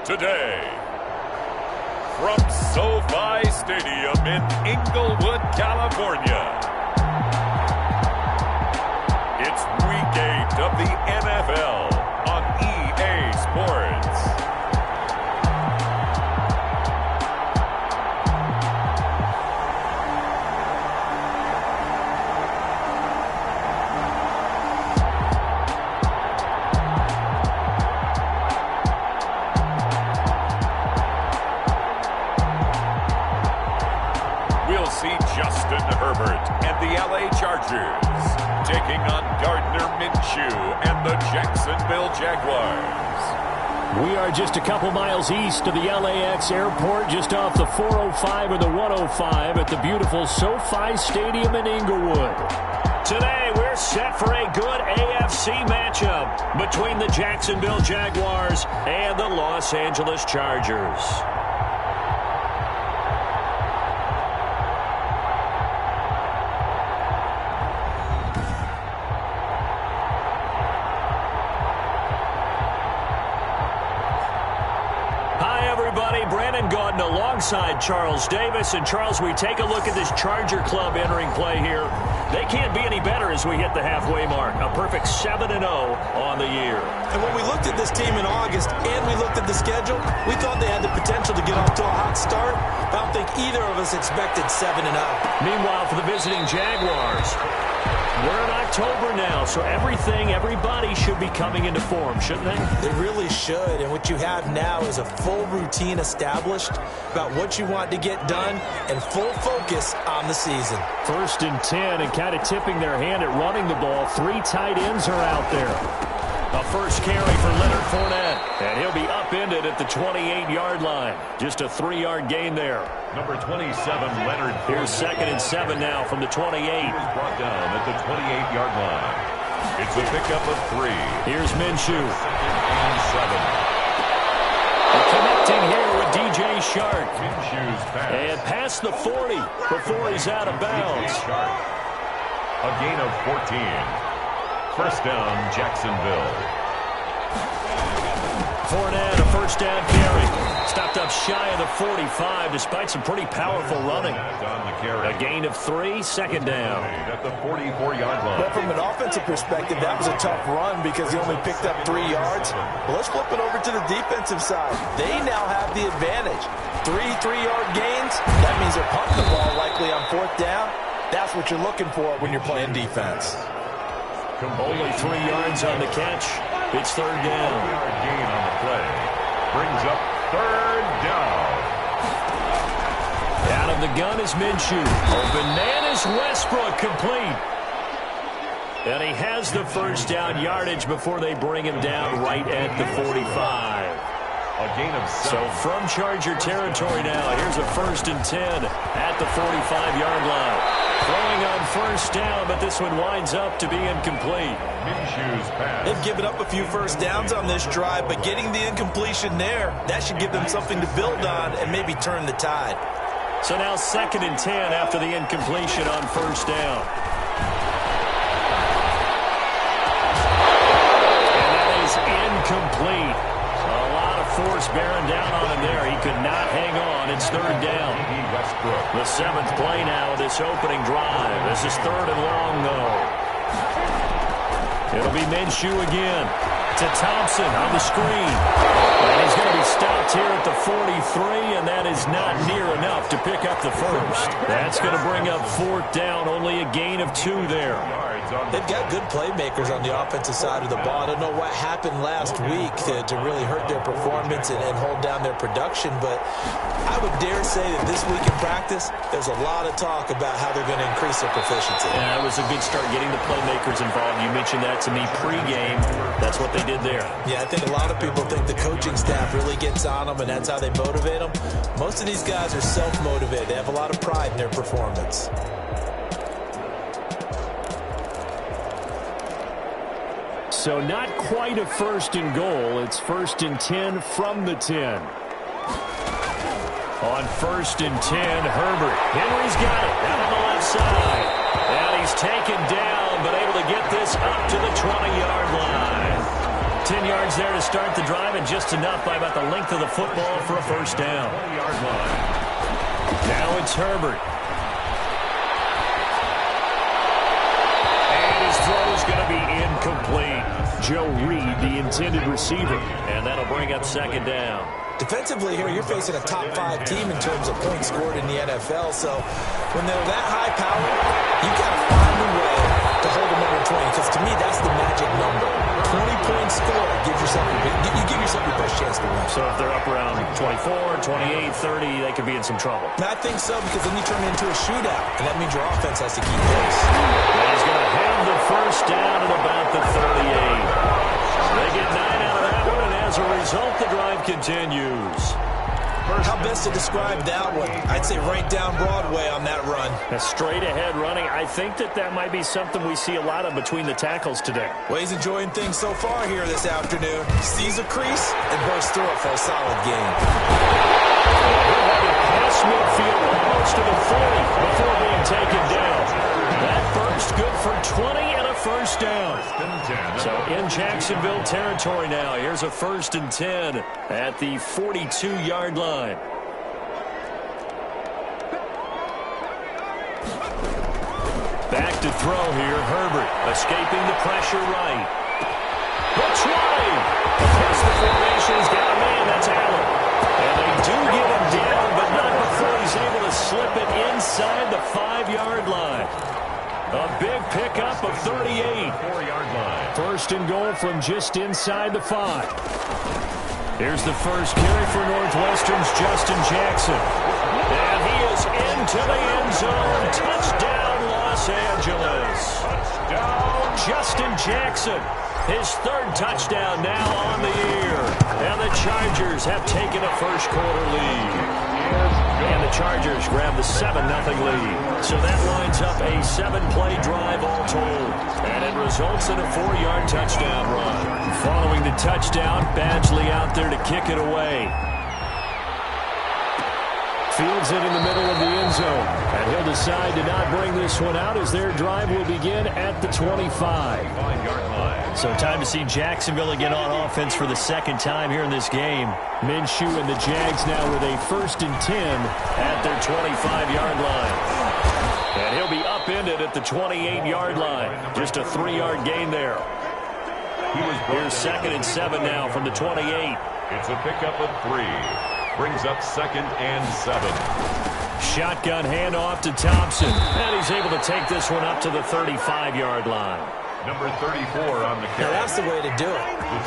today. From SoFi Stadium in Inglewood, California, it's Week 8 of the NFL on EA Sports. Justin Herbert and the LA Chargers taking on Gardner Minshew and the Jacksonville Jaguars. We are just a couple miles east of the LAX airport, just off the 405 or the 105 at the beautiful SoFi Stadium in Inglewood. Today, we're set for a good AFC matchup between the Jacksonville Jaguars and the Los Angeles Chargers. Alongside Charles Davis. And Charles, we take a look at this Charger club entering play here. They can't be any better as we hit the halfway mark. A perfect 7-0 on the year. And when we looked at this team in August and we looked at the schedule, we thought they had the potential to get off to a hot start. I don't think either of us expected 7-0. Meanwhile, for the visiting Jaguars, we're in October now, so everybody should be coming into form, shouldn't they? They really should, and what you have now is a full routine established about what you want to get done and full focus on the season. 1st and 10, and kind of tipping their hand at running the ball. 3 tight ends are out there. A first carry for Leonard Fournette, and he'll be upended at the 28-yard line. Just a 3-yard gain there. Number 27, Leonard Fournette. Here's 2nd and 7 now from the 28. He was brought down at the 28-yard line. It's a pickup of 3. Here's Minshew. 2nd and 7. Connecting here with DJ Shark. Minshew's pass. And past the 40 before he's out of bounds. A gain of 14. First down, Jacksonville. Fournette, a first down carry. Stopped up shy of the 45 despite some pretty powerful running. A gain of 3, 2nd down. At the 44-yard line. But from an offensive perspective, that was a tough run because he only picked up 3 yards. Well, let's flip it over to the defensive side. They now have the advantage. 3 3-yard gains. That means they're punting the ball likely on 4th down. That's what you're looking for when you're playing defense. Only 3 yards on the catch. It's 3rd down. 4-yard gain on the play. Brings up 3rd down. Out of the gun is Minshew. Open man is Westbrook, complete. And he has the first down yardage before they bring him down right at the 45. A gain of 7. So from Charger territory now, here's a 1st and 10 at the 45-yard line. Throwing on 1st down, but this one winds up to be incomplete. Minshew's pass. They've given up a few first downs on this drive, but getting the incompletion there, that should give them something to build on and maybe turn the tide. So now 2nd and 10 after the incompletion on 1st down. And that is incomplete. A lot of force bearing down on him there. He could not hang on. It's 3rd down. The 7th play now of this opening drive. This is 3rd and long, though. It'll be Minshew again to Thompson on the screen. And he's going to be stopped here at the 43, and that is not near enough to pick up the first. That's going to bring up 4th down, only a gain of 2 there. They've got good playmakers on the offensive side of the ball. I don't know what happened last week to really hurt their performance and hold down their production, but I would dare say that this week in practice, there's a lot of talk about how they're going to increase their proficiency. Yeah, it was a good start getting the playmakers involved. You mentioned that to me pregame. That's what they did there. Yeah, I think a lot of people think the coaching staff really gets on them, and that's how they motivate them. Most of these guys are self-motivated. They have a lot of pride in their performance. So not quite a 1st and goal. It's 1st and 10 from the 10. On 1st and 10, Herbert. Henry's got it out on the left side. And he's taken down, but able to get this up to the 20-yard line. 10 yards there to start the drive, and just enough by about the length of the football for a first down. Now it's Herbert. And his throw is going to be incomplete. Joe Reed, the intended receiver. And that'll bring up second down. Defensively here, you're facing a top-5 team in terms of points scored in the NFL. So when they're that high power, you got to find a way to hold them under 20. Because to me, that's the magic number. 20 points scored gives yourself you give yourself your best chance to win. So if they're up around 24, 28, 30, they could be in some trouble. And I think so, because then you turn it into a shootout, and that means your offense has to keep pace. And he's going to have the first down at about the 38. They get 9 out of that one, and as a result, the drive continues. How best to describe that one? I'd say right down Broadway on that run. A straight-ahead running. I think that might be something we see a lot of between the tackles today. Well, he's enjoying things so far here this afternoon. Sees a crease and bursts through it for a solid game. He'll have it past midfield almost to the 40 before being taken down. That burst good for 20 and a first down. So in Jacksonville territory now. Here's a 1st and 10 at the 42-yard line. Back to throw here. Herbert escaping the pressure right. Looks right. Across the formation, he's got a man. That's Allen. And they do get him down, but not before he's able to slip it inside the 5-yard line. A big pickup of 38. 4-yard line. 1st and goal from just inside the 5. Here's the first carry for Northwestern's Justin Jackson. And he is into the end zone. Touchdown, Los Angeles. Touchdown, Justin Jackson. His 3rd touchdown now on the year. And the Chargers have taken a first-quarter lead. And the Chargers grab the 7-0 lead. So that lines up a 7-play drive all told. And it results in a 4-yard touchdown run. Following the touchdown, Badgley out there to kick it away. Fields it in the middle of the end zone. And he'll decide to not bring this one out as their drive will begin at the 25. So time to see Jacksonville again on offense for the 2nd time here in this game. Minshew and the Jags now with a 1st and 10 at their 25-yard line. And he'll be upended at the 28-yard line. Just a 3-yard gain there. Here's 2nd and 7 now from the 28. It's a pickup of 3. Brings up 2nd and 7. Shotgun handoff to Thompson. And he's able to take this one up to the 35-yard line. Number 34 on the carry. Now that's the way to do it.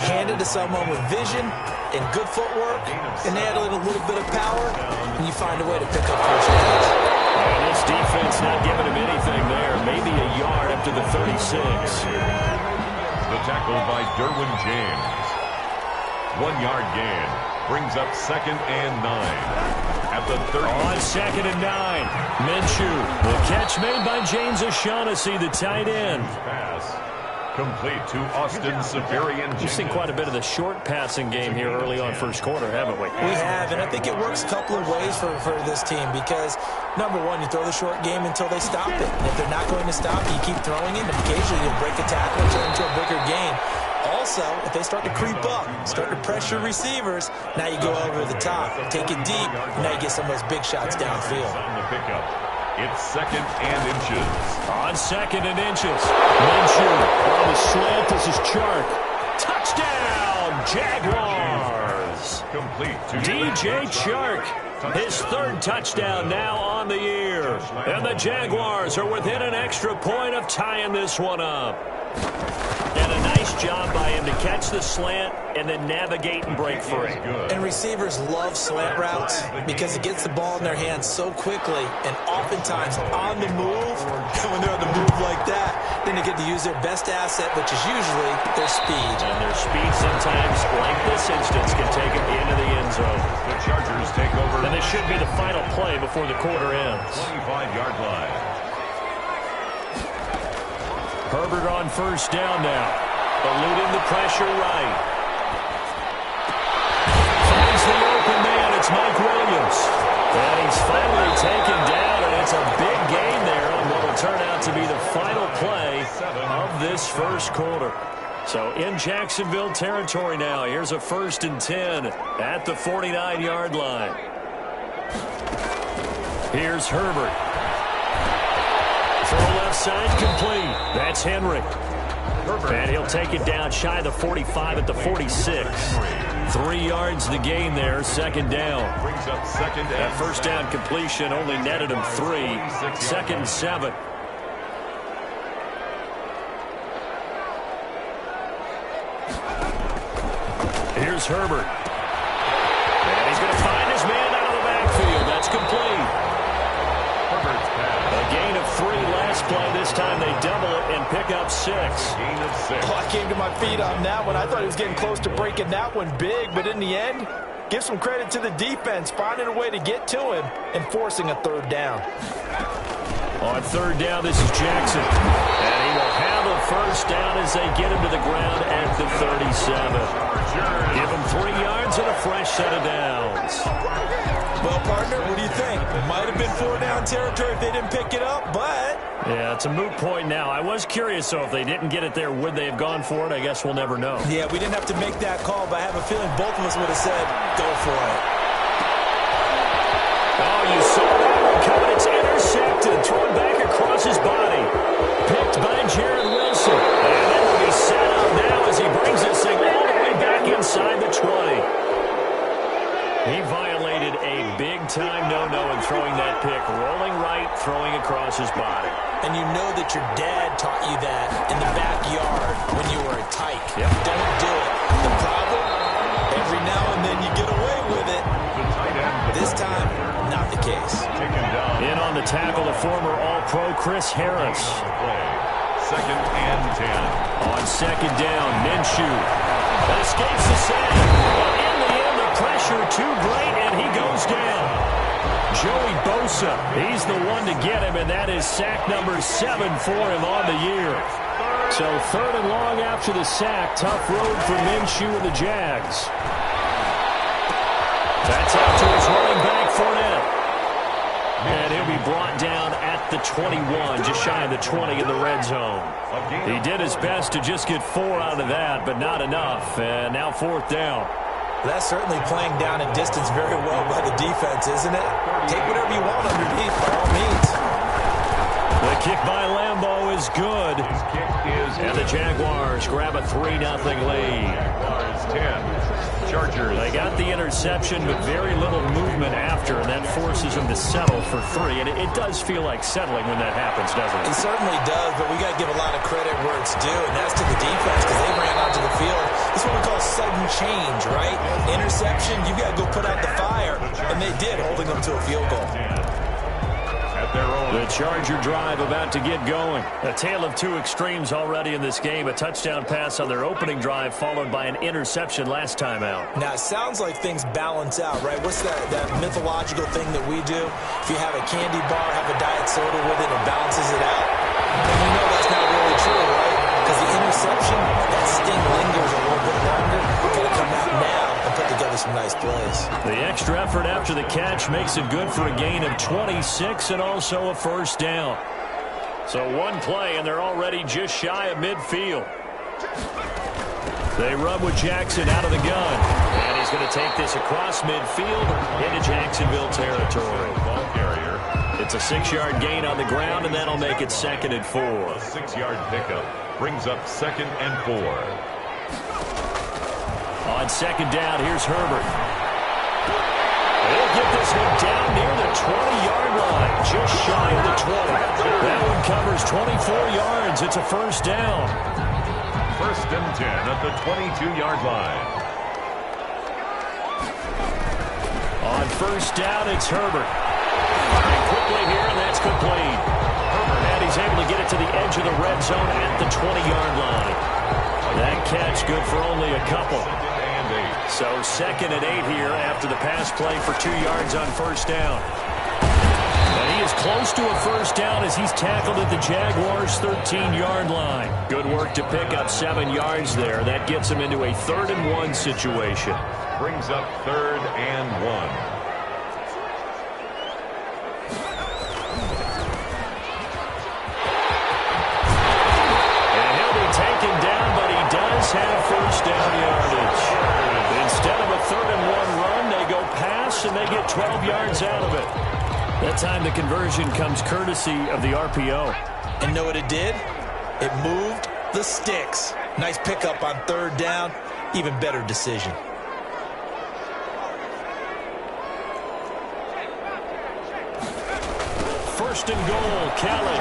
Hand it to someone with vision and good footwork, and add a little bit of power, and you find a way to pick up first downs. And this defense not giving him anything there. Maybe a yard up to the 36. The tackle by Derwin James. 1-yard gain. Brings up 2nd and 9. At the 30. On 2nd and 9. Minshew. The catch made by James O'Shaughnessy, the tight end. Pass. Complete to Austin Safarian. We've seen quite a bit of the short passing game here early on first quarter, haven't we? We have, and I think it works a couple of ways for this team because, number one, you throw the short game until they stop it. And if they're not going to stop it, you keep throwing it, and occasionally you'll break a tackle and turn into a bigger gain. Also, if they start to creep up, start to pressure receivers, now you go over the top, take it deep, and now you get some of those big shots downfield. On the pickup. It's 2nd and inches. On 2nd and inches. Minshew on the slant. This is Chark. Touchdown, Jaguars. Complete to DJ Chark. His 3rd touchdown now on the year. And the Jaguars are within an extra point of tying this one up. And a nice job by him to catch the slant and then navigate and break free. And receivers love slant routes because it gets the ball in their hands so quickly and oftentimes on the move. And when they're on the move like that, then they get to use their best asset, which is usually their speed. And their speed sometimes, like this instance, can take them into the end zone. The Chargers take over. And this should be the final play before the quarter ends. 25-yard line. Herbert on 1st down now. Eluding the pressure right. Finds the open man. It's Mike Williams. And he's finally taken down, and it's a big gain there on what will turn out to be the final play of this first quarter. So in Jacksonville territory now. Here's a 1st and 10 at the 49-yard line. Here's Herbert. Throw left side complete. That's Henry. And he'll take it down shy of the 45 at the 46. 3 yards the gain there, 2nd down. That first down completion only netted him 3. 2nd and 7. Here's Herbert. And he's going to find his man out of the backfield. That's complete. Herbert's pass. A gain of 3 last play. This time they double it and pick up 6. Gain of 6. Oh, I came to my feet on that one. I thought he was getting close to breaking that one big, but in the end, give some credit to the defense, finding a way to get to him and forcing a 3rd down. On 3rd down, this is Jackson. And he will have a 1st down as they get him to the ground at the 37. Give him 3 yards and a fresh set of downs. Well, partner, what do you think? It might have been 4-down territory if they didn't pick it up, but... Yeah, it's a moot point now. I was curious, though, if they didn't get it there, would they have gone for it? I guess we'll never know. Yeah, we didn't have to make that call, but I have a feeling both of us would have said, go for it. Oh, you saw that one coming. It's intercepted. Thrown back across his body. Picked by Jared Wilson. And then will be set up now as he brings this thing all the way back inside the 20. He violated a big-time no-no in throwing that pick. Rolling right, throwing across his body. And you know that your dad taught you that in the backyard when you were a tyke. Yep. Don't do it. The problem, every now and then you get away with it. This time, not the case. In on the tackle, the former All-Pro Chris Harris. 2nd and 10. On 2nd down, Minshew escapes the sack. But in the end, the pressure too great, and he goes down. Joey Bosa, he's the one to get him, and that is sack number 7 for him on the year. So 3rd and long after the sack. Tough road for Minshew and the Jags. That's out to his running back, Fournette. And he'll be brought down at the 21, just shy of the 20 in the red zone. He did his best to just get 4 out of that, but not enough. And now 4th down. That's certainly playing down and distance very well by the defense, isn't it? Take whatever you want underneath, by all means. The kick by Lambeau is good. And the Jaguars grab a 3-0 lead. Jaguars 10. Chargers. They got the interception, but very little movement after, and that forces them to settle for 3. And it does feel like settling when that happens, doesn't it? It certainly does, but we got to give a lot of credit where it's due, and that's to the defense because they ran onto the field. This is what we call sudden change, right? Interception, you got to go put out the fire, and they did, holding them to a field goal. The Charger drive about to get going. A tale of 2 extremes already in this game. A touchdown pass on their opening drive followed by an interception last time out. Now, it sounds like things balance out, right? What's that mythological thing that we do? If you have a candy bar, have a diet soda with it, it balances it out. And you know that's not really true, right? Because the interception, that sting lingers a little bit longer. We're going to come out now and put together some nice plays. The extra effort after the catch makes it good for a gain of 26 and also a 1st down. So 1 play, and they're already just shy of midfield. They run with Jackson out of the gun. And he's going to take this across midfield into Jacksonville territory. Ball carrier. It's a 6-yard gain on the ground, and that'll make it 2nd and 4. A 6-yard pickup brings up 2nd and 4. On 2nd down, here's Herbert. They'll get this one down near the 20-yard line, just shy of the 20. That one covers 24 yards. It's a 1st down. 1st and 10 at the 22-yard line. On 1st down, it's Herbert. Firing quickly here, and that's complete. And he's able to get it to the edge of the red zone at the 20-yard line. That catch good for only a couple. So 2nd and 8 here after the pass play for 2 yards on 1st down. And he is close to a 1st down as he's tackled at the Jaguars' 13-yard line. Good work to pick up 7 yards there. That gets him into a 3rd and 1 situation. Brings up 3rd and 1. 12 yards out of it. That time the conversion comes courtesy of the RPO. And know what it did? It moved the sticks. Nice pickup on third down. Even better decision. First and goal, Kelly.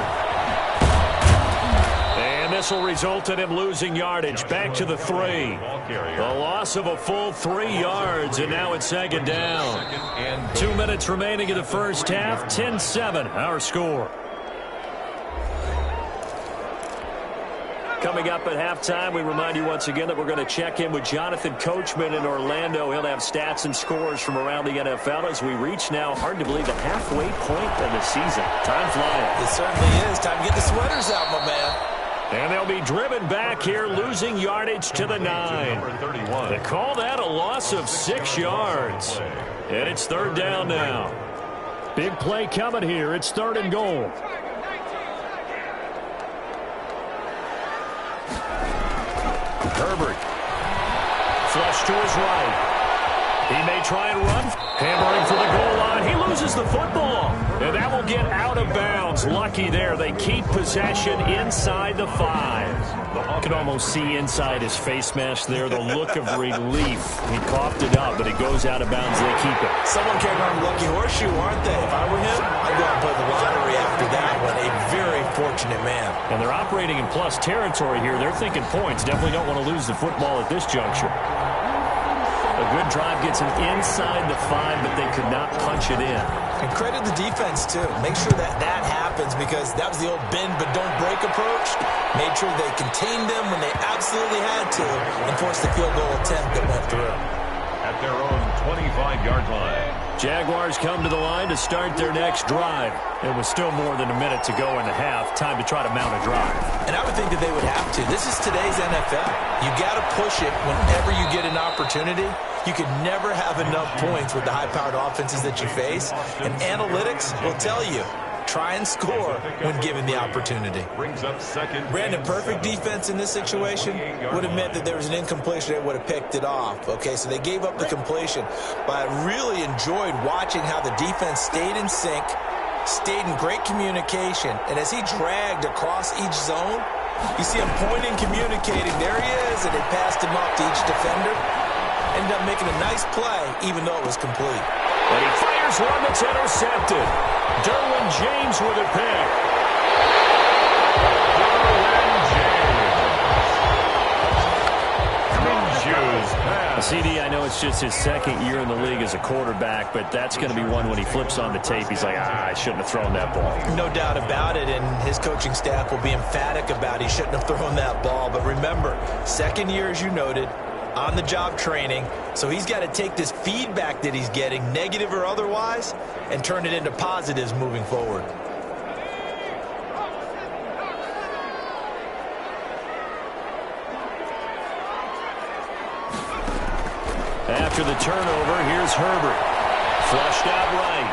And this will result in him losing yardage. Back to the 3. A loss of a full 3 yards, and now it's second down. 2 minutes remaining in the first half. 10-7, our score. Coming up at halftime, we remind you once again that we're going to check in with Jonathan Coachman in Orlando. He'll have stats and scores from around the NFL as we reach now, hard to believe, the halfway point of the season. Time flying. It certainly is. Time to get the sweaters out, my man. And they'll be driven back here, losing yardage to the 9. They call that a loss of 6 yards. And it's third down now. Big play coming here. It's third and goal. Herbert. Flush to his right. He may try and run. Hammering for the goal line. He loses the football. And that will get out of bounds. Lucky there. They keep possession inside the 5. You can almost see inside his face mask there the look of relief. He coughed it up, but it goes out of bounds. They keep it. Someone carrying on the lucky horseshoe, aren't they? If I were him, I'd go out and play the lottery after that one. A very fortunate man. And they're operating in plus territory here. They're thinking points. Definitely don't want to lose the football at this juncture. A good drive gets him inside the 5, but they could not punch it in. And credit the defense, too. Make sure that happens because that was the old bend but don't break approach. Made sure they contained them when they absolutely had to and forced the field goal attempt that went through. At their own 25-yard line. Jaguars come to the line to start their next drive. It was still more than a minute to go in the half. Time to try to mount a drive. And I would think that they would have to. This is today's NFL. You got to push it whenever you get an opportunity. You could never have enough points with the high-powered offenses that you face. And analytics will tell you, try and score when given the opportunity. Brings up second. Brandon, perfect defense in this situation would have meant that there was an incompletion that would have picked it off. Okay, so they gave up the completion. But I really enjoyed watching how the defense stayed in sync, stayed in great communication. And as he dragged across each zone, you see him pointing, communicating. There he is, and they passed him off to each defender. Ended up making a nice play, even though it was complete. And he fires one that's intercepted. Derwin James with a pick. CD, I know it's just his second year in the league as a quarterback, but that's going to be one when he flips on the tape. He's like, I shouldn't have thrown that ball. No doubt about it, and his coaching staff will be emphatic about he shouldn't have thrown that ball. But remember, second year, as you noted, on-the-job training, so he's got to take this feedback that he's getting, negative or otherwise, and turn it into positives moving forward. After the turnover, here's Herbert. Flushed out right.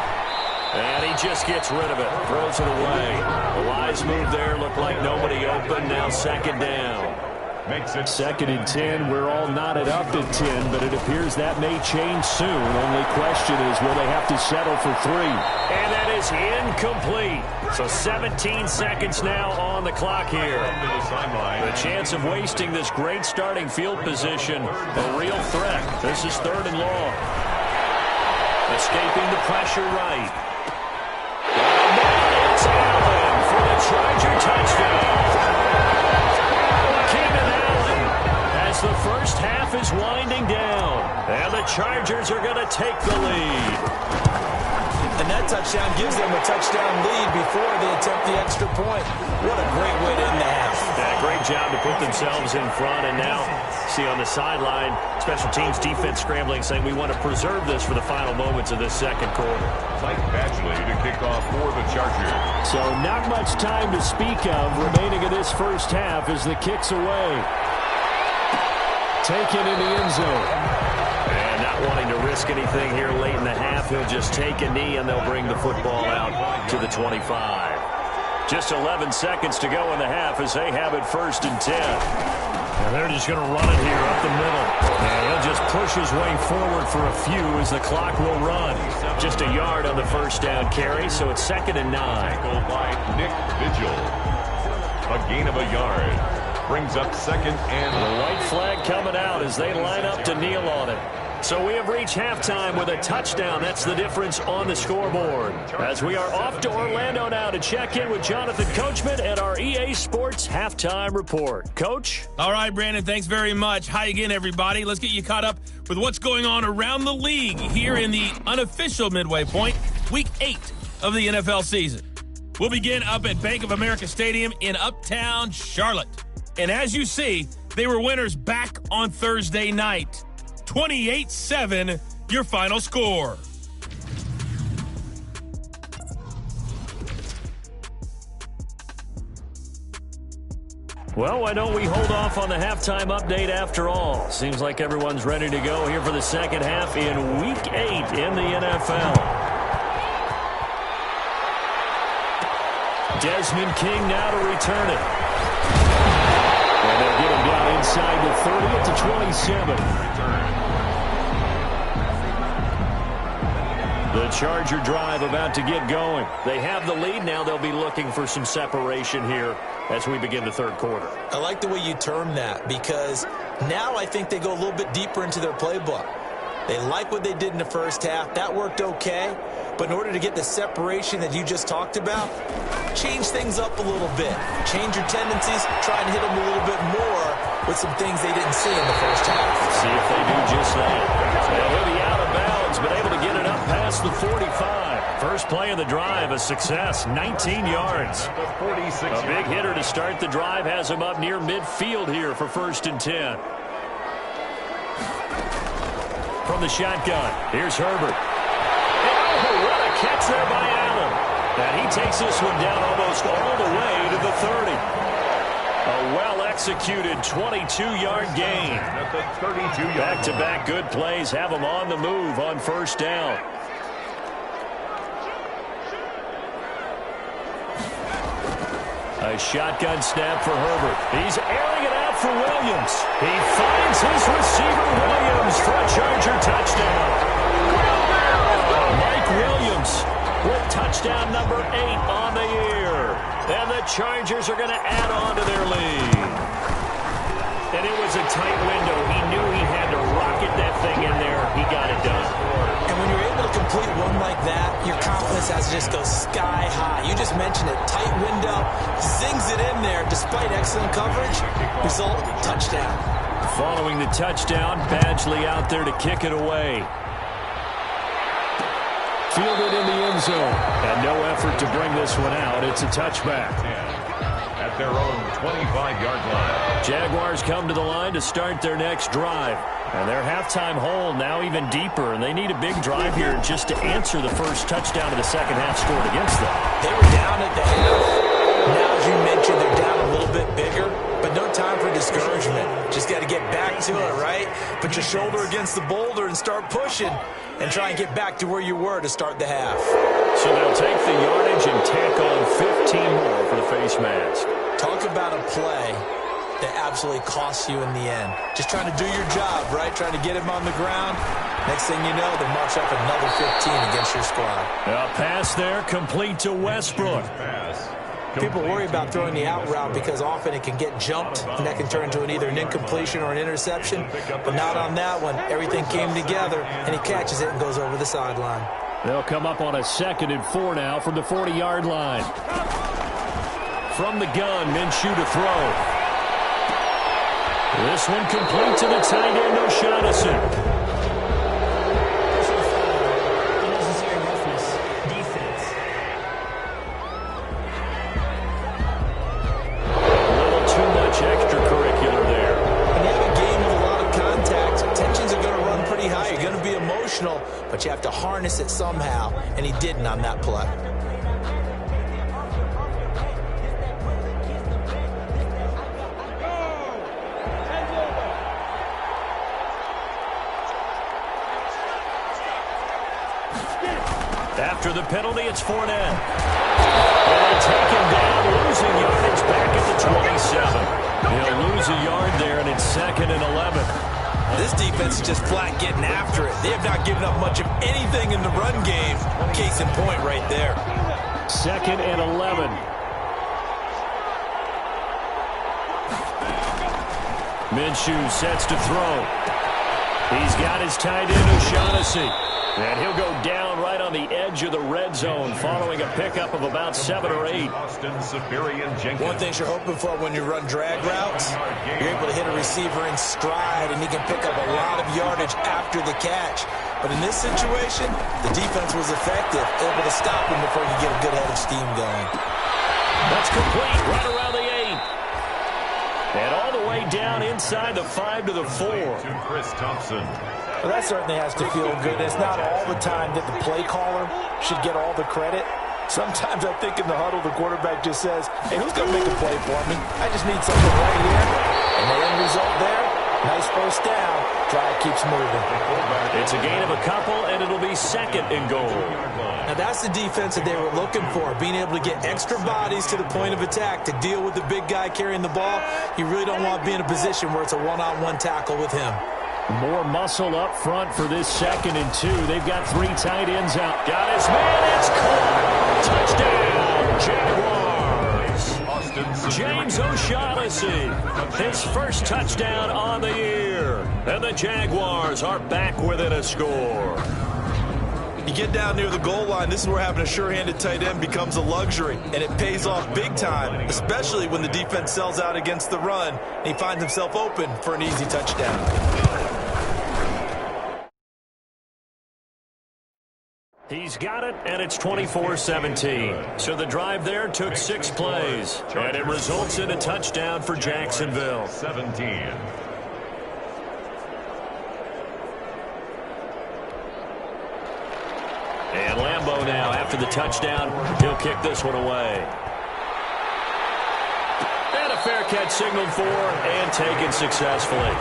And he just gets rid of it. Throws it away. The wise move there. Looked like nobody open. Now second down. Makes it second and 10. We're all knotted up at 10, but it appears that may change soon. Only question is, will they have to settle for 3? And that is incomplete. So 17 seconds now on the clock here. The chance of wasting this great starting field position, a real threat. This is third and long. Escaping the pressure right. And it's Allen for the Charger touchdown. The first half is winding down, and the Chargers are going to take the lead. And that touchdown gives them a touchdown lead before they attempt the extra point. What a great way to end the half. Yeah, great job to put themselves in front, and now see on the sideline, special teams defense scrambling, saying we want to preserve this for the final moments of this second quarter. Mike Badgley to kick off for the Chargers. So not much time to speak of remaining in this first half as the kick's away. Taken in the end zone. And not wanting to risk anything here late in the half, he'll just take a knee and they'll bring the football out to the 25. Just 11 seconds to go in the half as they have it first and 10. And they're just going to run it here up the middle. And he'll just push his way forward for a few as the clock will run. Just a yard on the first down carry, so it's 2nd and 9. Tackle by Nick Vigil. A gain of a yard. Brings up 2nd and the white flag coming out as they line up to kneel on it. So we have reached halftime with a touchdown. That's the difference on the scoreboard. As we are off to Orlando now to check in with Jonathan Coachman and our EA Sports halftime report. Coach? All right, Brandon, thanks very much. Hi again, everybody. Let's get you caught up with what's going on around the league here in the unofficial midway point, Week 8 of the NFL season. We'll begin up at Bank of America Stadium in Uptown Charlotte. And as you see, they were winners back on Thursday night. 28-7, your final score. Well, why don't we hold off on the halftime update after all? Seems like everyone's ready to go here for the second half in Week 8 in the NFL. Desmond King now to return it. And they'll get him down inside the 30 at the 27. The Charger drive about to get going. They have the lead. Now they'll be looking for some separation here as we begin the third quarter. I like the way you term that because now I think they go a little bit deeper into their playbook. They like what they did in the first half. That worked okay. But in order to get the separation that you just talked about, change things up a little bit. Change your tendencies. Try and hit them a little bit more with some things they didn't see in the first half. See if they do just that. And he'll be out of bounds, but able to get it up past the 45. First play of the drive, a success, 19 yards. A big hitter to start the drive has him up near midfield here for 1st and 10. From the shotgun, here's Herbert. Oh, what a catch there by Allen. And he takes this one down almost all the way to the 30. A well-executed 22-yard gain. Back-to-back good plays have him on the move on 1st down. A shotgun snap for Herbert. He's airing it out for Williams. He finds his receiver, Williams, for a Charger touchdown. Mike Williams with touchdown number 8 on the year. And the Chargers are going to add on to their lead. And it was a tight window. He knew he had to rocket that thing in there. He got it done. And when you're able to complete one like that, your confidence has to just go sky high. You just mentioned it. Tight window, zings it in there despite excellent coverage. Result, touchdown. Following the touchdown, Badgley out there to kick it away. Fielded in the end zone. And no effort to bring this one out. It's a touchback. At their own 25-yard line. Jaguars come to the line to start their next drive. And their halftime hole now even deeper. And they need a big drive here just to answer the first touchdown of the second half scored against them. They were down at the half. Now, as you mentioned, they're down a little bit bigger. But no time for discouragement. Just got to get back to it, right? Put your shoulder against the boulder and start pushing. And try and get back to where you were to start the half. So they'll take the yardage and tack on 15 more for the face mask. Talk about a play that absolutely costs you in the end. Just trying to do your job, right? Trying to get him on the ground. Next thing you know, they march up another 15 against your squad. A pass there, complete to Westbrook. People worry about throwing the out route because often it can get jumped, and that can turn into either an incompletion or an interception. But not on that one. Everything came together, and he catches it and goes over the sideline. They'll come up on a 2nd and 4 now from the 40-yard line. From the gun, Minshew to throw. This one complete to the tight end, O'Shaughnessy. Extracurricular there. When you have a game with a lot of contact, tensions are going to run pretty high. You're going to be emotional, but you have to harness it somehow, and he didn't on that play. After the penalty, it's Fournette. And they take him down, losing yardage back at the 27. He'll lose a yard there, and it's 2nd and 11. This defense is just flat getting after it. They have not given up much of anything in the run game. Case in point right there. 2nd and 11. Minshew sets to throw. He's got his tight end, O'Shaughnessy. And he'll go down right on the edge of the red zone following a pickup of about 7 or 8. One thing you're hoping for when you run drag routes, you're able to hit a receiver in stride, and he can pick up a lot of yardage after the catch. But in this situation, the defense was effective, able to stop him before you get a good head of steam going. That's complete right around the 8. And all the way down inside the 5 to the 4. To Chris Thompson. Well, that certainly has to feel good. It's not all the time that the play caller should get all the credit. Sometimes I think in the huddle, the quarterback just says, hey, who's going to make a play for me? I just need something right here. And the end result there, nice first down. Drive keeps moving. It's a gain of a couple, and it'll be 2nd and goal. Now, that's the defense that they were looking for, being able to get extra bodies to the point of attack to deal with the big guy carrying the ball. You really don't want to be in a position where it's a one-on-one tackle with him. More muscle up front for this 2nd and 2. They've got 3 tight ends out. Got his man. It's caught. Touchdown, Jaguars. James O'Shaughnessy, his first touchdown on the year. And the Jaguars are back within a score. You get down near the goal line, this is where having a sure-handed tight end becomes a luxury, and it pays off big time, especially when the defense sells out against the run, and he finds himself open for an easy touchdown. He's got it, and it's 24-17. So the drive there took 6 plays, and it results in a touchdown for Jacksonville. 17. And Lambeau now, after the touchdown, he'll kick this one away. And a fair catch signaled for and taken successfully.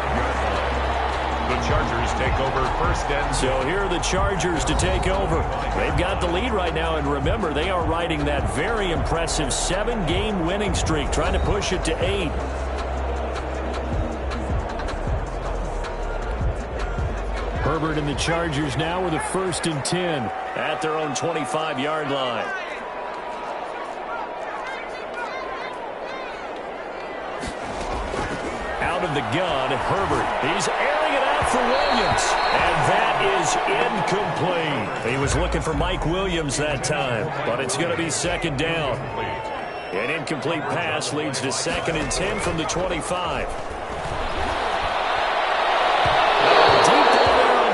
The Chargers take over 1st and... So here are the Chargers to take over. They've got the lead right now, and remember, they are riding that very impressive 7-game winning streak, trying to push it to 8. Herbert and the Chargers now with a 1st and 10 at their own 25-yard line. Out of the gun, Herbert. He's airing it out for Williams. And that is incomplete. He was looking for Mike Williams that time, but it's going to be 2nd down. An incomplete pass leads to 2nd and 10 from the 25.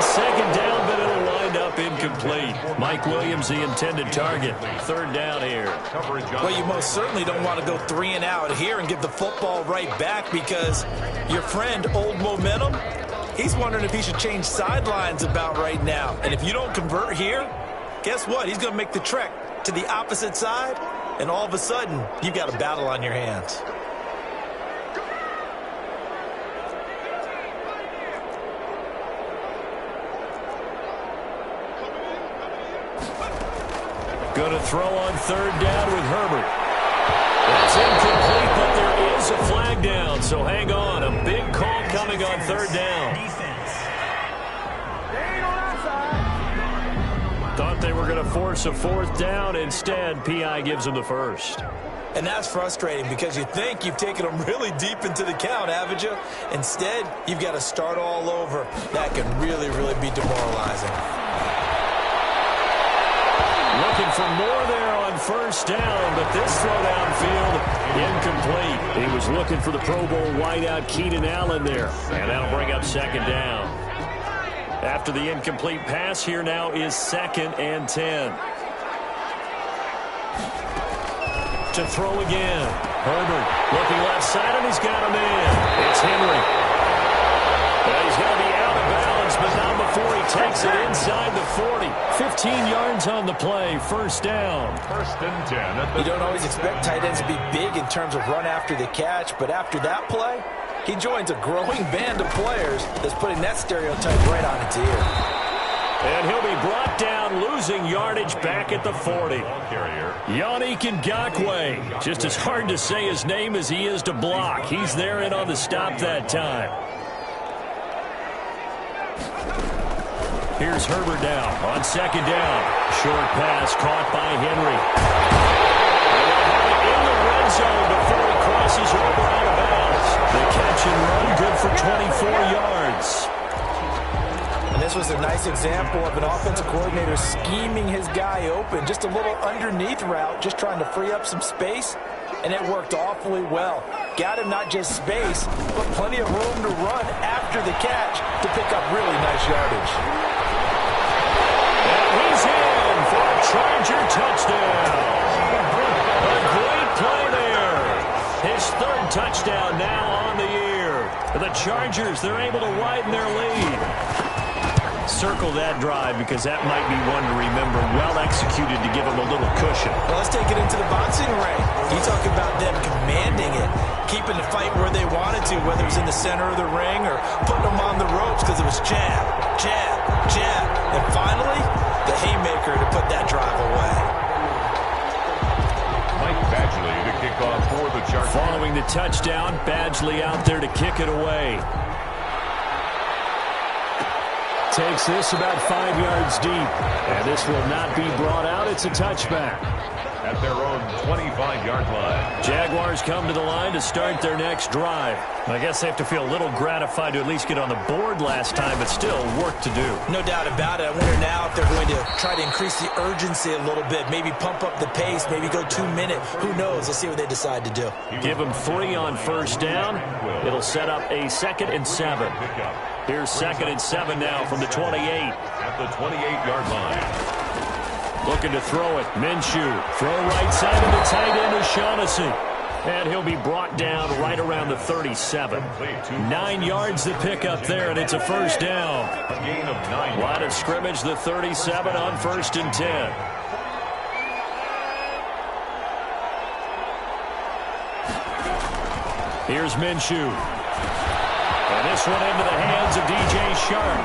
Second down, but it'll wind up incomplete. Mike Williams, the intended target. 3rd down here. Well, you most certainly don't want to go 3 and out here and give the football right back, because your friend, Old Momentum, he's wondering if he should change sidelines about right now. And if you don't convert here, guess what? He's going to make the trek to the opposite side, and all of a sudden, you've got a battle on your hands. Going to throw on 3rd down with Herbert. That's incomplete, but there is a flag down, so hang on. A big call coming on 3rd down. Thought they were going to force a 4th down. Instead, P.I. gives them the 1st. And that's frustrating, because you think you've taken them really deep into the count, haven't you? Instead, you've got to start all over. That can really, really be demoralizing. Looking for more there on 1st down, but this throw downfield, incomplete. He was looking for the Pro Bowl wideout Keenan Allen there, and that'll bring up 2nd down. After the incomplete pass, here now is 2nd and 10. To throw again. Herbert looking left side, and he's got him in. It's Henry. And he's going to be out of bounds, but not before he takes it inside the 40. 15 yards on the play, 1st down. 1st and 10. You don't always expect tight ends to be big in terms of run after the catch, but after that play, he joins a growing band of players that's putting that stereotype right on its ear. And he'll be brought down, losing yardage back at the 40. Yannick Ngakoue. Just as hard to say his name as he is to block. He's there and on the stop that time. Here's Herbert now on second down. Short pass caught by Henry. In the red zone before he crosses over out of bounds. The catch and run good for 24 yards. And this was a nice example of an offensive coordinator scheming his guy open. Just a little underneath route, just trying to free up some space, and it worked awfully well. Got him not just space, but plenty of room to run after the catch to pick up really nice yardage. And he's in for a Charger touchdown. A great play there. His third touchdown now on the year. The Chargers, they're able to widen their lead. Circle that drive because that might be one to remember. Well executed to give them a little cushion. Well, let's take it into the boxing ring. You talk about them commanding it, keeping the fight where they wanted to, whether it was in the center of the ring or putting them on the ropes because it was jab, jab, jab. And finally, the haymaker to put that drive away. Mike Badgley to kick off for the Chargers. Following the touchdown, Badgley out there to kick it away. Takes this about 5 yards deep. And this will not be brought out. It's a touchback. At their own 25-yard line. Jaguars come to the line to start their next drive. I guess they have to feel a little gratified to at least get on the board last time, but still work to do. No doubt about it. I wonder now if they're going to try to increase the urgency a little bit, maybe pump up the pace, maybe go 2 minutes. Who knows? Let's see what they decide to do. Give them 3 on first down. It'll set up a 2nd and 7. Here's 2nd and 7 now from the 28. At the 28-yard line. Looking to throw it. Minshew. Throw right side of the tight end O'Shaughnessy. And he'll be brought down right around the 37. 9 yards to pick up there, and it's a first down. A gain of 9. Line of scrimmage, the 37 on 1st and 10. Here's Minshew. And this one into the hands of DJ Shark.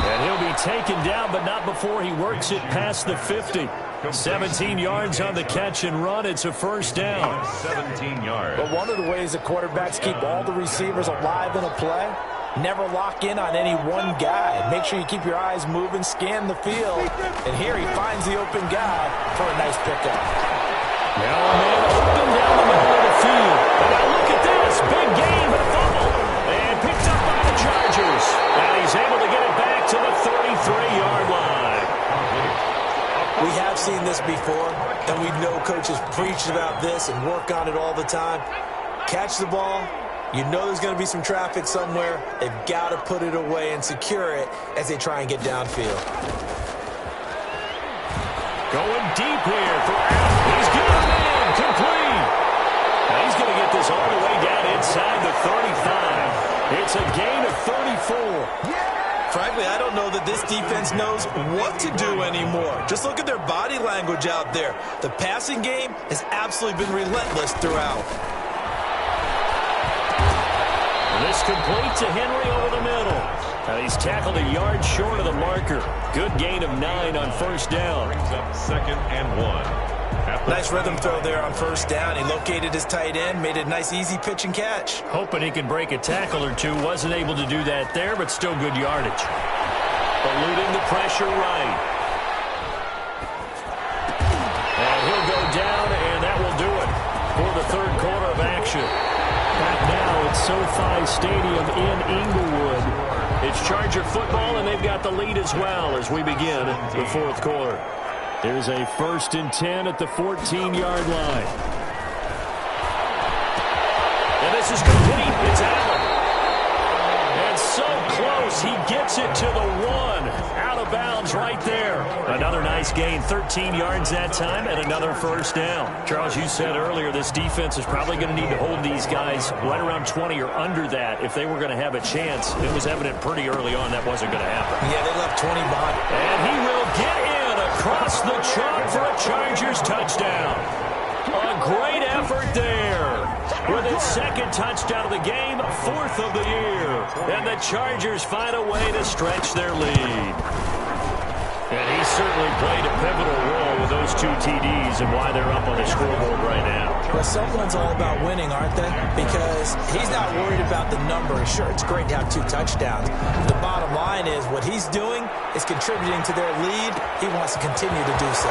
And he'll be taken down, but not before he works it past the 50. 17 yards on the catch and run. It's a first down. 17 yards. But one of the ways the quarterbacks keep all the receivers alive in a play, never lock in on any one guy. Make sure you keep your eyes moving, scan the field. And here he finds the open guy for a nice pickup. Now a man open down the middle of the field. And now look at this. Big gain, but a fumble. And picked up by the Chargers. And he's able to get it back to the 33-yard line. We have seen this before, and we know coaches preach about this and work on it all the time. Catch the ball. You know there's going to be some traffic somewhere. They've got to put it away and secure it as they try and get downfield. Going deep here for Allen. He's got it in. Complete. Now he's going to get this all the way down inside the 35. It's a gain of 34. Frankly, I don't know that this defense knows what to do anymore. Just look at their body language out there. The passing game has absolutely been relentless throughout. This complete to Henry over the middle. And he's tackled a yard short of the marker. Good gain of 9 on first down. Brings up 2nd and 1. Nice rhythm throw there on first down. He located his tight end, made a nice easy pitch and catch. Hoping he could break a tackle or two. Wasn't able to do that there, but still good yardage. Eluding the pressure right. And he'll go down, and that will do it for the third quarter of action. Back now at SoFi Stadium in Inglewood. It's Charger football, and they've got the lead as well as we begin the fourth quarter. There's a 1st and 10 at the 14-yard line. And this is complete. It's Allen. And so close. He gets it to the 1. Out of bounds right there. Another nice gain. 13 yards that time and another first down. Charles, you said earlier this defense is probably going to need to hold these guys right around 20 or under that if they were going to have a chance. It was evident pretty early on that wasn't going to happen. Yeah, they left 20 behind. And he will get in across the chalk for a Chargers touchdown. A great effort there. With his 2nd touchdown of the game, 4th of the year. And the Chargers find a way to stretch their lead. And he certainly played a pivotal role with those 2 TDs and why they're up on the scoreboard right now. Well, someone's all about winning, aren't they? Because he's not worried about the numbers. Sure, it's great to have 2 touchdowns. The bottom line is what he's doing is contributing to their lead. He wants to continue to do so.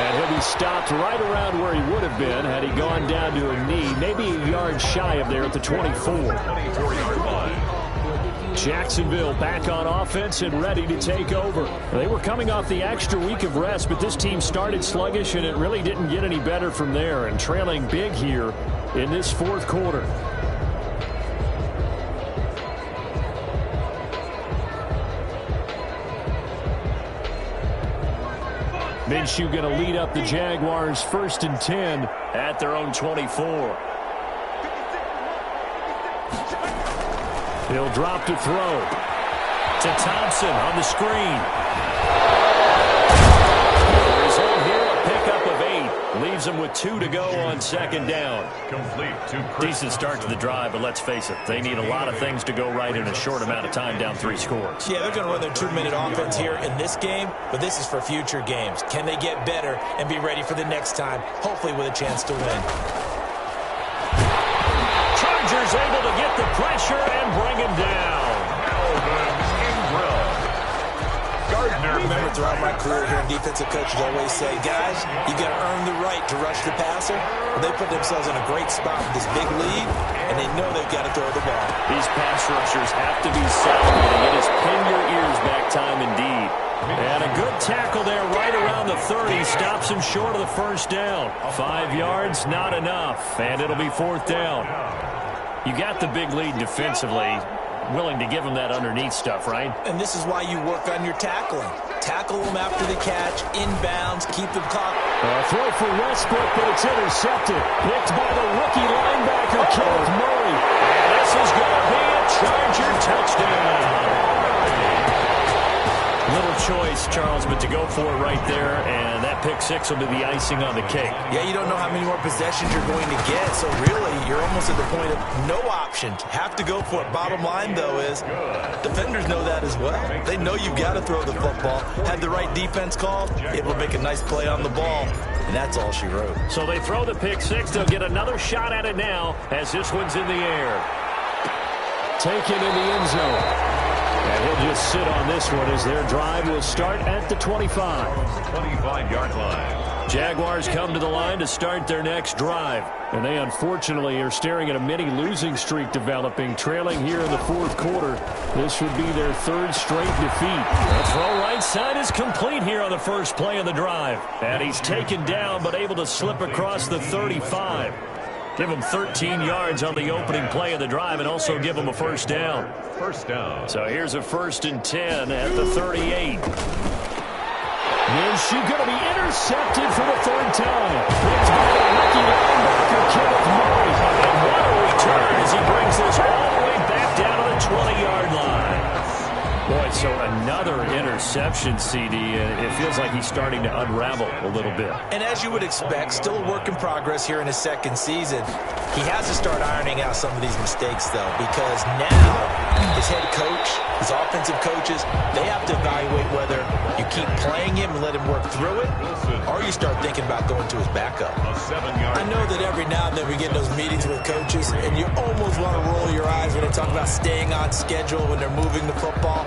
And he'll be stopped right around where he would have been had he gone down to a knee, maybe a yard shy of there at the 24. 24-yard line. Jacksonville back on offense and ready to take over. They were coming off the extra week of rest, but this team started sluggish, and it really didn't get any better from there, and trailing big here in this fourth quarter. Minshew going to lead up the Jaguars 1st and 10 at their own 24. He'll drop to throw to Thompson on the screen. Result here, a pickup of 8. Leaves them with 2 to go on 2nd down. Complete to Decent start to the drive, but let's face it, they need a lot of things to go right in a short amount of time, down 3 scores. Yeah, they're going to run their 2-minute offense here in this game, but this is for future games. Can they get better and be ready for the next time, hopefully with a chance to win? Chargers able to get the pressure and bring him down. Remember, throughout my career here, defensive coaches always say, guys, you got to earn the right to rush the passer. Well, they put themselves in a great spot with this big lead, and they know they've got to throw the ball. These pass rushers have to be salivating. It is pin your ears back time indeed. And a good tackle there right around the 30. Stops him short of the 1st down. 5 yards, not enough. And it'll be 4th down. You got the big lead defensively. Willing to give him that underneath stuff, right? And this is why you work on your tackling. Tackle them after the catch, inbounds, keep them caught. Throw for Westbrook, but it's intercepted. Picked by the rookie linebacker, Kenneth Murray. And this is going to be a Charger touchdown. Little choice, Charles, but to go for it right there, and that pick 6 will be the icing on the cake. Yeah, you don't know how many more possessions you're going to get, so really, you're almost at the point of no option. Have to go for it. Bottom line, though, is defenders know that as well. They know you've got to throw the football. Had the right defense called, it will make a nice play on the ball, and that's all she wrote. So they throw the pick 6. They'll get another shot at it now as this one's in the air. Taken in the end zone. And he'll just sit on this one as their drive will start at the 25. 25-yard line. Jaguars come to the line to start their next drive. And they unfortunately are staring at a mini losing streak developing, trailing here in the 4th quarter. This would be their 3rd straight defeat. The throw right side is complete here on the first play of the drive. And he's taken down but able to slip across the 35. Give him 13 yards on the opening play of the drive and also give him a 1st down. 1st down. So here's a 1st and 10 at the 38. Minshew going to be intercepted for the 3rd time. Picked by the rookie linebacker, Kenneth Murray. And what a return as he brings this all the way back down to the 20-yard line. Boy, so another interception, CD. It feels like he's starting to unravel a little bit. And as you would expect, still a work in progress here in his 2nd season. He has to start ironing out some of these mistakes, though, because now his head coach, his offensive coaches, they have to evaluate whether you keep playing him and let him work through it, or you start thinking about going to his backup. A 7-yard. I know that every now and then we get in those meetings with coaches, and you almost want to roll your eyes when they talk about staying on schedule when they're moving the football.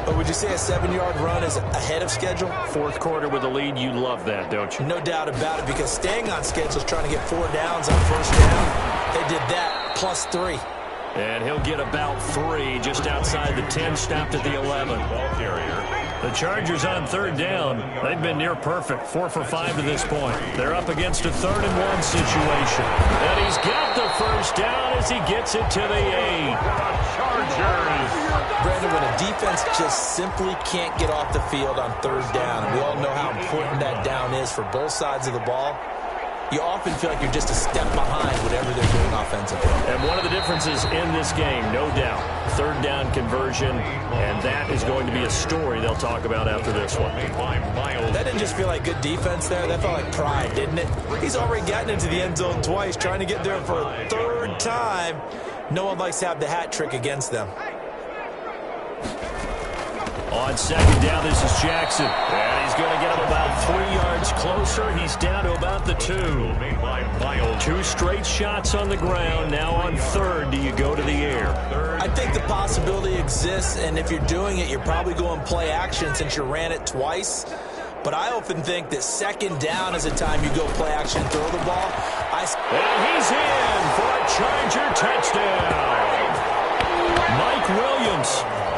But would you say a 7-yard run is ahead of schedule? 4th quarter with a lead, you love that, don't you? No doubt about it, because staying on schedule is trying to get 4 downs on 1st down. They did that plus 3. And he'll get about 3 just outside the 10, stopped at the 11. Ball carrier. The Chargers on 3rd down. They've been near perfect, 4 for 5 to this point. They're up against a 3rd and 1 situation. And he's got the 1st down as he gets it to the 8. Chargers. Brandon, when a defense just simply can't get off the field on 3rd down, and we all know how important that down is for both sides of the ball, you often feel like you're just a step behind whatever they're doing offensively. And one of the differences in this game, no doubt, 3rd down conversion, and that is going to be a story they'll talk about after this one. That didn't just feel like good defense there. That felt like pride, didn't it? He's already gotten into the end zone twice, trying to get there for a 3rd time. No one likes to have the hat trick against them. On second down, this is Jackson. And he's going to get him about 3 yards closer. He's down to about the 2. 2 straight shots on the ground. Now on third, do you go to the air? I think the possibility exists, and if you're doing it, you're probably going play action since you ran it twice. But I often think that second down is a time you go play action and throw the ball. And he's in for a Charger touchdown. Mike Williams,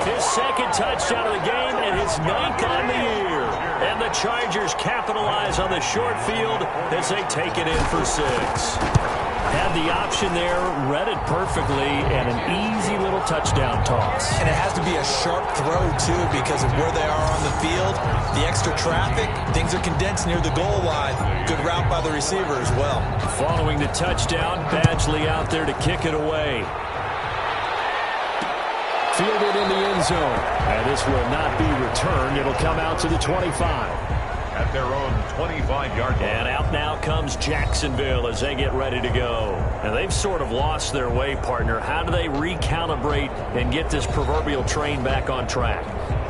his second touchdown of the game and his 9th on the year. And the Chargers capitalize on the short field as they take it in for 6. Had the option there, read it perfectly, and an easy little touchdown toss. And it has to be a sharp throw, too, because of where they are on the field, the extra traffic, things are condensed near the goal line. Good route by the receiver as well. Following the touchdown, Badgley out there to kick it away. Fielded in the end zone. And this will not be returned. It'll come out to the 25. At their own 25-yard line. And out now comes Jacksonville as they get ready to go. And they've sort of lost their way, partner. How do they recalibrate and get this proverbial train back on track?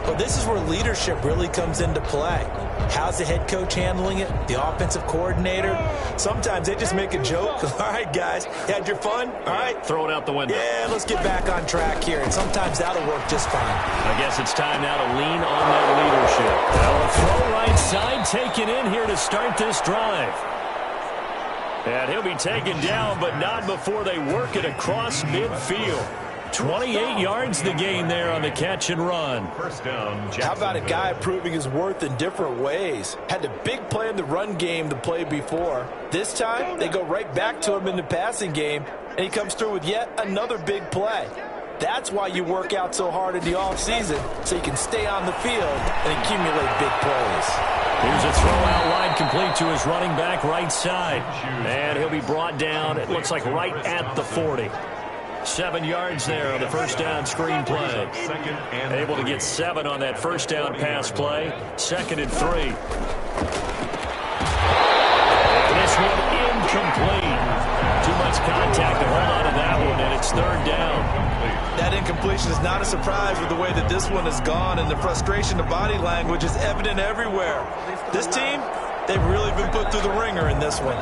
Well, this is where leadership really comes into play. How's the head coach handling it? The offensive coordinator? Sometimes they just make a joke. All right, guys, you had your fun? All right. Throw it out the window. Yeah, let's get back on track here. And sometimes that'll work just fine. I guess it's time now to lean on that leadership. Well, a throw right side taken in here to start this drive. And he'll be taken down, but not before they work it across midfield. 28 yards the gain there on the catch and run. First down, how about a guy proving his worth in different ways? Had a big play in the run game to play before. This time, they go right back to him in the passing game, and he comes through with yet another big play. That's why you work out so hard in the offseason, so you can stay on the field and accumulate big plays. Here's a throw out wide complete to his running back right side. And he'll be brought down, it looks like right at the 40. 7 yards there on the first down screen play. Able to get 7 on that first down pass play. 2nd and 3. And this one incomplete. Too much contact to hold on to that one, and it's 3rd down. That incompletion is not a surprise with the way that this one has gone, and the frustration of body language is evident everywhere. This team, they've really been put through the ringer in this one.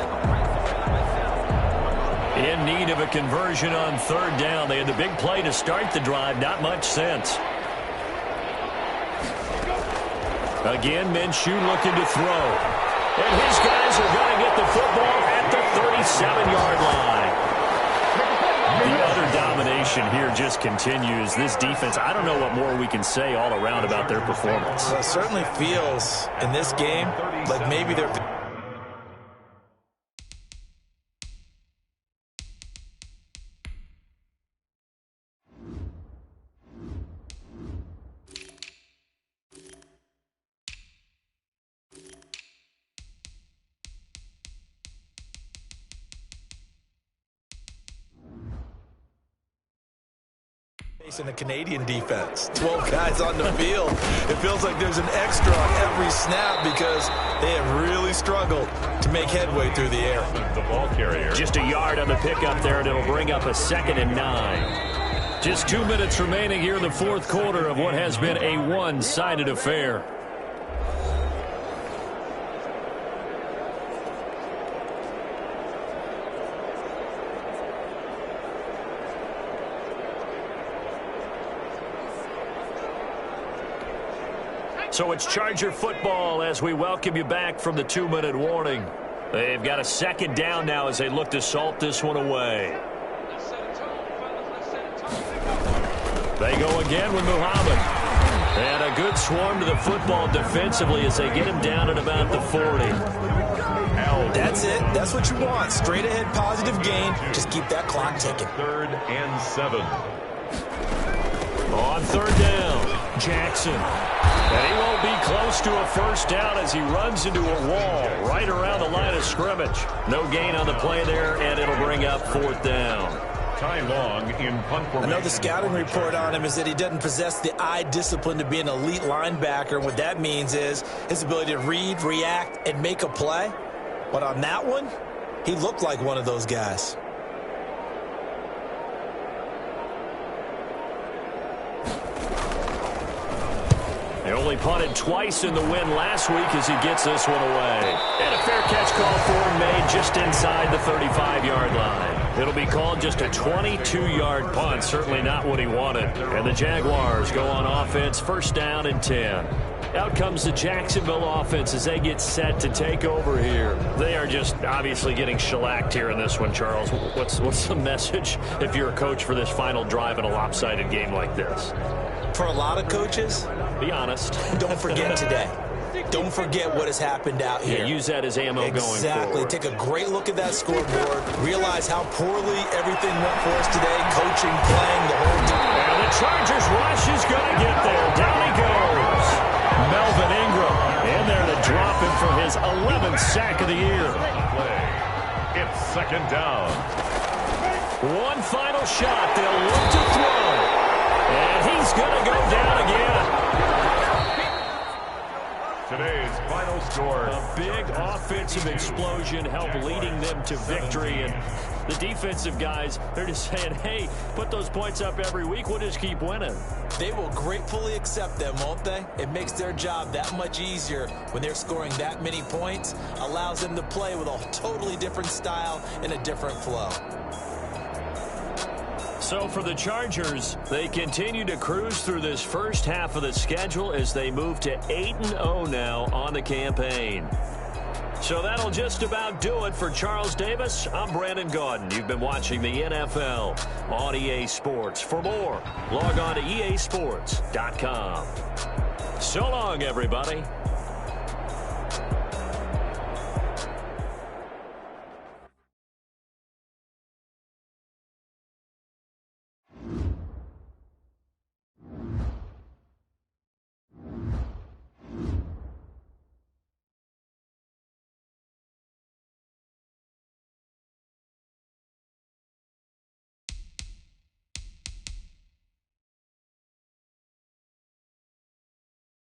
In need of a conversion on 3rd down. They had the big play to start the drive. Not much sense. Again, Minshew looking to throw. And his guys are going to get the football at the 37-yard line. The utter domination here just continues. This defense, I don't know what more we can say all around about their performance. Well, it certainly feels in this game like maybe they're... in the Canadian defense. 12 guys on the field. It feels like there's an extra on every snap because they have really struggled to make headway through the air. The ball carrier. Just a yard on the pickup there, and it'll bring up a 2nd and 9. Just 2 minutes remaining here in the 4th quarter of what has been a one-sided affair. So it's Charger football as we welcome you back from the 2-minute warning. They've got a 2nd down now as they look to salt this one away. They go again with Muhammad. And a good swarm to the football defensively as they get him down at about the 40. That's it. That's what you want. Straight ahead positive gain. Just keep that clock ticking. 3rd and 7. On 3rd down, Jackson. And he won't be close to a first down as he runs into a wall right around the line of scrimmage. No gain on the play there, and it'll bring up 4th down. Ty Long in punt formation. I know the scouting report on him is that he doesn't possess the eye discipline to be an elite linebacker. And what that means is his ability to read, react, and make a play. But on that one, he looked like one of those guys. Well, he punted twice in the win last week as he gets this one away. And a fair catch call for him made just inside the 35-yard line. It'll be called just a 22-yard punt, certainly not what he wanted. And the Jaguars go on offense, first down and 10. Out comes the Jacksonville offense as they get set to take over here. They are just obviously getting shellacked here in this one, Charles. What's the message if you're a coach for this final drive in a lopsided game like this? For a lot of coaches, be honest. Don't forget today. Don't forget what has happened out here. Yeah, use that as ammo going forward. Exactly. Take a great look at that scoreboard. Realize how poorly everything went for us today. Coaching, playing, the whole team. And the Chargers rush is going to get there. Down he goes. Melvin Ingram in there to drop him for his 11th sack of the year. It's second down. One final shot. They'll look to throw. And he's going to go down again. Today's final score. A big offensive explosion helped leading them to victory. And the defensive guys, they're just saying, hey, put those points up every week. We'll just keep winning. They will gratefully accept them, won't they? It makes their job that much easier when they're scoring that many points. Allows them to play with a totally different style and a different flow. So for the Chargers, they continue to cruise through this first half of the schedule as they move to 8-0 now on the campaign. So that'll just about do it for Charles Davis. I'm Brandon Gaudin. You've been watching the NFL on EA Sports. For more, log on to easports.com. So long, everybody.